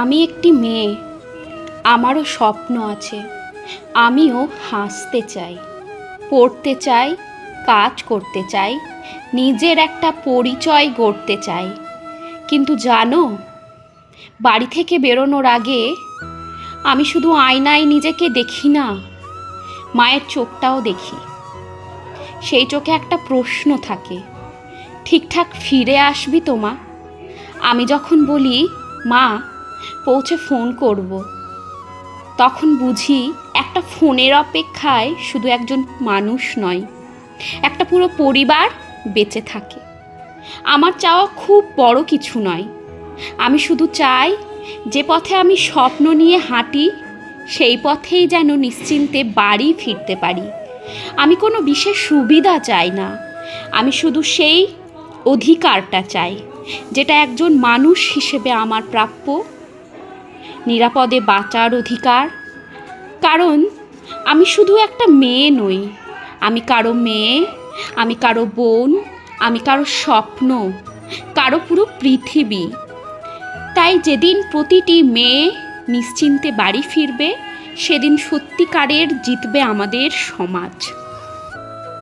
আমি একটি মেয়ে, আমারও স্বপ্ন আছে। আমিও হাসতে চাই, পড়তে চাই, কাজ করতে চাই, নিজের একটা পরিচয় গড়তে চাই। কিন্তু জানো, বাড়ি থেকে বেরোনোর আগে আমি শুধু আয়নায় নিজেকে দেখি না, মায়ের চোখটাও দেখি। সেই চোখে একটা প্রশ্ন থাকে, ঠিকঠাক ফিরে আসবি তো মা? আমি যখন বলি মা পৌঁছে ফোন করব, তখন বুঝি একটা ফোনের অপেক্ষায় শুধু একজন মানুষ নয়, একটা পুরো পরিবার বেঁচে থাকে। আমার চাওয়া খুব বড় কিছু নয়, আমি শুধু চাই যে পথে আমি স্বপ্ন নিয়ে হাঁটি সেই পথেই যেন নিশ্চিন্তে বাড়ি ফিরতে পারি। আমি কোনো বিশেষ সুবিধা চাই না, আমি শুধু সেই অধিকারটা চাই যেটা একজন মানুষ হিসেবে আমার প্রাপ্য। নিরাপদে বাঁচার অধিকার। কারণ আমি শুধু একটা মেয়ে নই, আমি কারো মেয়ে, আমি কারো বোন, আমি কারো স্বপ্ন, কারো পুরো পৃথিবী। তাই যেদিন প্রতিটি মেয়ে নিশ্চিন্তে বাড়ি ফিরবে, সেদিন সত্যিকারের জিতবে আমাদের সমাজ।